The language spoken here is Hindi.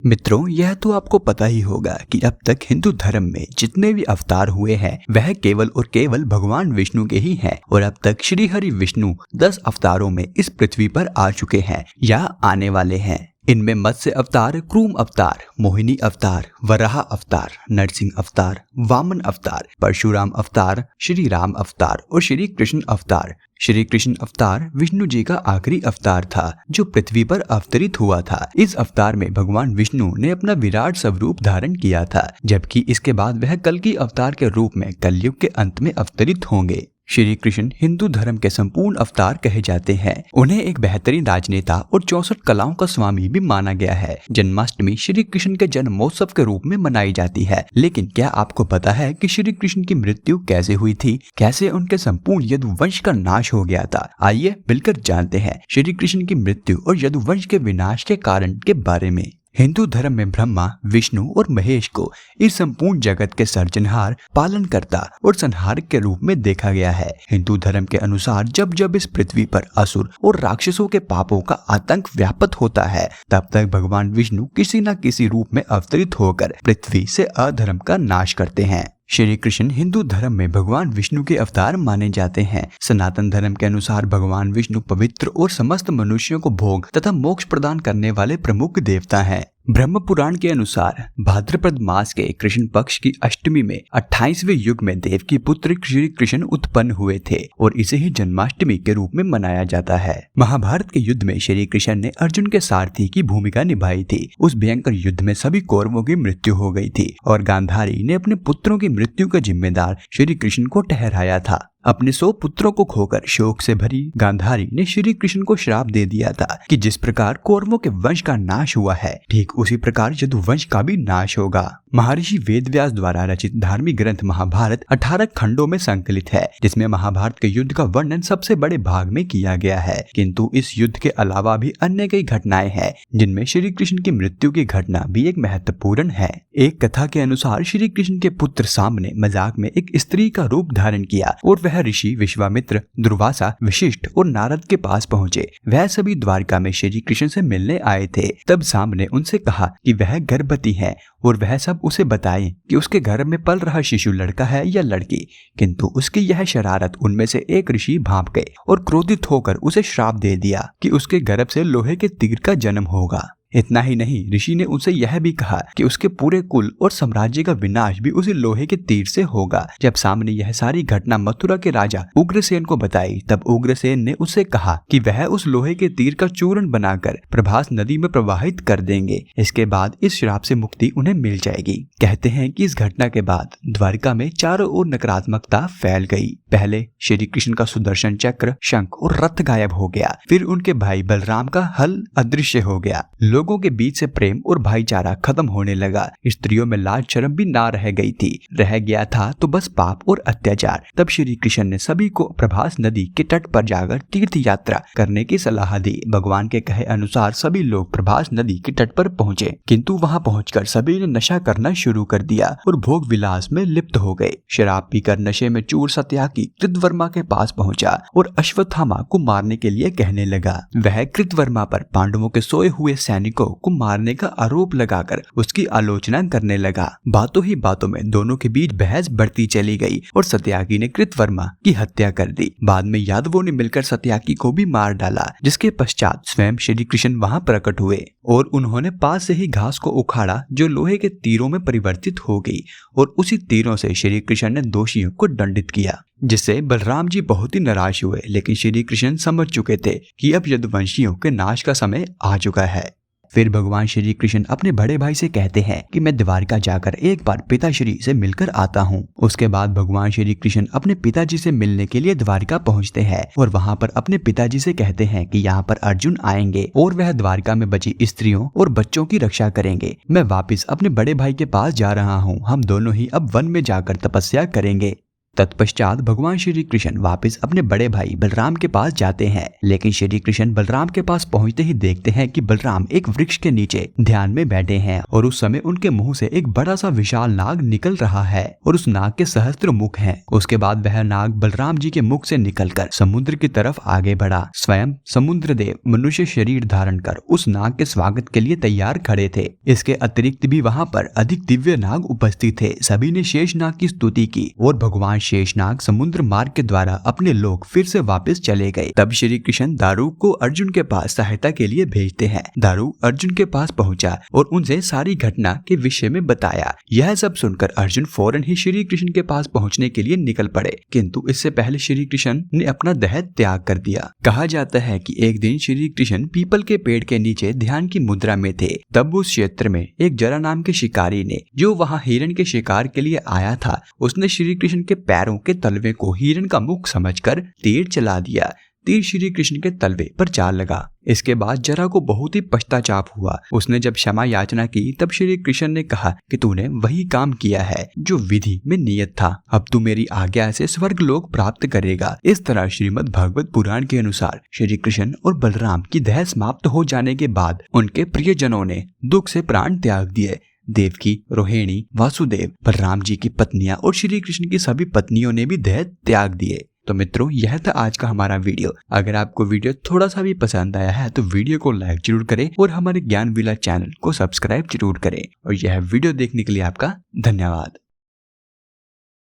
मित्रों, यह तो आपको पता ही होगा कि अब तक हिंदू धर्म में जितने भी अवतार हुए हैं वह केवल और केवल भगवान विष्णु के ही हैं और अब तक श्री हरि विष्णु 10 अवतारों में इस पृथ्वी पर आ चुके हैं या आने वाले हैं। इनमें मत्स्य अवतार, कूर्म अवतार, मोहिनी अवतार, वराह अवतार, नरसिंह अवतार, वामन अवतार, परशुराम अवतार, श्री राम अवतार और श्री कृष्ण अवतार। श्री कृष्ण अवतार विष्णु जी का आखिरी अवतार था जो पृथ्वी पर अवतरित हुआ था। इस अवतार में भगवान विष्णु ने अपना विराट स्वरूप धारण किया था, जबकि इसके बाद वह कल्कि अवतार के रूप में कलयुग के अंत में अवतरित होंगे। श्री कृष्ण हिंदू धर्म के संपूर्ण अवतार कहे जाते हैं। उन्हें एक बेहतरीन राजनेता और 64 कलाओं का स्वामी भी माना गया है। जन्माष्टमी श्री कृष्ण के जन्मोत्सव के रूप में मनाई जाती है। लेकिन क्या आपको पता है कि श्री कृष्ण की मृत्यु कैसे हुई थी? कैसे उनके संपूर्ण यदुवंश का नाश हो गया था? आइए मिलकर जानते हैं श्री कृष्ण की मृत्यु और यदुवंश के विनाश के कारण के बारे में। हिंदू धर्म में ब्रह्मा, विष्णु और महेश को इस संपूर्ण जगत के सर्जनहार, पालनकर्ता और संहारक के रूप में देखा गया है। हिंदू धर्म के अनुसार जब जब इस पृथ्वी पर असुर और राक्षसों के पापों का आतंक व्याप्त होता है, तब तक भगवान विष्णु किसी न किसी रूप में अवतरित होकर पृथ्वी से अधर्म का नाश करते हैं। श्री कृष्ण हिंदू धर्म में भगवान विष्णु के अवतार माने जाते हैं। सनातन धर्म के अनुसार भगवान विष्णु पवित्र और समस्त मनुष्यों को भोग तथा मोक्ष प्रदान करने वाले प्रमुख देवता हैं। ब्रह्म पुराण के अनुसार भाद्रपद मास के कृष्ण पक्ष की अष्टमी में 28वें युग में देवकी पुत्र श्री कृष्ण उत्पन्न हुए थे और इसे ही जन्माष्टमी के रूप में मनाया जाता है। महाभारत के युद्ध में श्री कृष्ण ने अर्जुन के सारथी की भूमिका निभाई थी। उस भयंकर युद्ध में सभी कौरवों की मृत्यु हो गई थी और गांधारी ने अपने पुत्रों की मृत्यु का जिम्मेदार श्री कृष्ण को ठहराया था। अपने 100 पुत्रों को खोकर शोक से भरी गांधारी ने श्री कृष्ण को श्राप दे दिया था कि जिस प्रकार कौरवों के वंश का नाश हुआ है, ठीक उसी प्रकार यदुवंश का भी नाश होगा। महर्षि वेदव्यास द्वारा रचित धार्मिक ग्रंथ महाभारत 18 खंडों में संकलित है, जिसमें महाभारत के युद्ध का वर्णन सबसे बड़े भाग में किया गया है। किंतु इस युद्ध के अलावा भी अन्य कई घटनाएं हैं, जिनमें श्री कृष्ण की मृत्यु की घटना भी एक महत्वपूर्ण है। एक कथा के अनुसार श्री कृष्ण के पुत्र सांब ने मजाक में एक स्त्री का रूप धारण किया और वह ऋषि विश्वामित्र, दुर्वासा, वशिष्ठ और नारद के पास पहुंचे। वह सभी द्वारका में श्री कृष्ण से मिलने आए थे। तब सांब ने उनसे कहा कि वह गर्भवती है और वह सब उसे बताएं कि उसके गर्भ में पल रहा शिशु लड़का है या लड़की। किंतु उसकी यह शरारत उनमें से एक ऋषि भांप गए और क्रोधित होकर उसे श्राप दे दिया कि उसके गर्भ से लोहे के तीर का जन्म होगा। इतना ही नहीं, ऋषि ने उनसे यह भी कहा कि उसके पूरे कुल और साम्राज्य का विनाश भी उसी लोहे के तीर से होगा। जब सांब ने यह सारी घटना मथुरा के राजा उग्रसेन को बताई, तब उग्रसेन ने उससे कहा कि वह उस लोहे के तीर का चूर्ण बनाकर प्रभास नदी में प्रवाहित कर देंगे। इसके बाद इस श्राप से मुक्ति उन्हें मिल जाएगी। कहते हैं कि इस घटना के बाद द्वारका में चारों ओर नकारात्मकता फैल गई। पहले श्री कृष्ण का सुदर्शन चक्र, शंख और रथ गायब हो गया। फिर उनके भाई बलराम का हल अदृश्य हो गया। लोगों के बीच से प्रेम और भाईचारा खत्म होने लगा। स्त्रियों में लाज शर्म भी ना रह गई थी। रह गया था तो बस पाप और अत्याचार। तब श्री कृष्ण ने सभी को प्रभास नदी के तट पर जाकर तीर्थ यात्रा करने की सलाह दी। भगवान के कहे अनुसार सभी लोग प्रभास नदी के तट पर पहुंचे, किंतु वहां पहुंचकर सभी ने नशा करना शुरू कर दिया और भोग विलास में लिप्त हो गए। शराब पीकर नशे में चूर सत्याकी कृतवर्मा के पास पहुंचा और अश्वत्थामा को मारने के लिए कहने लगा। वह कृतवर्मा पर पांडवों के सोए हुए सैनिकों को मारने का आरोप लगाकर उसकी आलोचना करने लगा। बातों ही बातों में दोनों के बीच बहस बढ़ती चली गई और सत्यागी ने कृतवर्मा की हत्या कर दी। बाद में यादवों ने मिलकर सत्यागी को भी मार डाला, जिसके पश्चात स्वयं श्री कृष्ण वहां प्रकट हुए और उन्होंने पास से ही घास को उखाड़ा जो लोहे के तीरों में परिवर्तित हो गई और उसी तीरों से श्री कृष्ण ने दोषियों को दंडित किया, जिससे बलराम जी बहुत ही निराश हुए। लेकिन श्री कृष्ण समझ चुके थे कि अब यदुवंशियों के नाश का समय आ चुका है। फिर भगवान श्री कृष्ण अपने बड़े भाई से कहते हैं कि मैं द्वारका जाकर एक बार पिताश्री से मिलकर आता हूँ। उसके बाद भगवान श्री कृष्ण अपने पिताजी से मिलने के लिए द्वारका पहुँचते हैं और वहाँ पर अपने पिताजी से कहते हैं कि यहाँ पर अर्जुन आएंगे और वह द्वारका में बची स्त्रियों और बच्चों की रक्षा करेंगे। मैं वापिस अपने बड़े भाई के पास जा रहा हूँ। हम दोनों ही अब वन में जाकर तपस्या करेंगे। तत्पश्चात भगवान श्री कृष्ण वापस अपने बड़े भाई बलराम के पास जाते हैं, लेकिन श्री कृष्ण बलराम के पास पहुंचते ही देखते हैं कि बलराम एक वृक्ष के नीचे ध्यान में बैठे हैं और उस समय उनके मुंह से एक बड़ा सा विशाल नाग निकल रहा है और उस नाग के सहस्त्र मुख हैं। उसके बाद वह नाग बलराम जी के मुख से निकलकर समुद्र की तरफ आगे बढ़ा। स्वयं समुद्र देव मनुष्य शरीर धारण कर उस नाग के स्वागत के लिए तैयार खड़े थे। इसके अतिरिक्त भी वहाँ पर अधिक दिव्य नाग उपस्थित थे। सभी ने शेषनाग की स्तुति की और भगवान शेषनाग समुद्र मार्ग के द्वारा अपने लोक फिर से वापस चले गए। तब श्री कृष्ण दारुक को अर्जुन के पास सहायता के लिए भेजते हैं। दारुक अर्जुन के पास पहुंचा और उनसे सारी घटना के विषय में बताया। यह सब सुनकर अर्जुन फौरन ही श्री कृष्ण के पास पहुंचने के लिए निकल पड़े, किंतु इससे पहले श्री कृष्ण ने अपना देह त्याग कर दिया। कहा जाता है कि एक दिन श्री कृष्ण पीपल के पेड़ के नीचे ध्यान की मुद्रा में थे। तब उस क्षेत्र में एक जरा नाम के शिकारी ने, जो वहां हिरण के शिकार के लिए आया था, उसने श्री कृष्ण के पैरों के तलवे को हिरण का मुख समझकर तीर चला दिया। तीर श्री कृष्ण के तलवे पर जा लगा। इसके बाद जरा को बहुत ही पश्चाताप हुआ। उसने जब क्षमा याचना की तब श्री कृष्ण ने कहा कि तूने वही काम किया है जो विधि में नियत था। अब तू मेरी आज्ञा से स्वर्ग लोक प्राप्त करेगा। इस तरह श्रीमद् भागवत पुराण के अनुसार श्री कृष्ण और बलराम की देह समाप्त हो जाने के बाद उनके प्रियजनों ने दुख से प्राण त्याग दिए। देवकी, रोहिणी, वासुदेव, बलराम जी की पत्नियां और श्री कृष्ण की सभी पत्नियों ने भी देह त्याग दिए। तो मित्रों, यह था आज का हमारा वीडियो। अगर आपको वीडियो थोड़ा सा भी पसंद आया है तो वीडियो को लाइक जरूर करें और हमारे ज्ञान विला चैनल को सब्सक्राइब जरूर करें। और यह वीडियो देखने के लिए आपका धन्यवाद।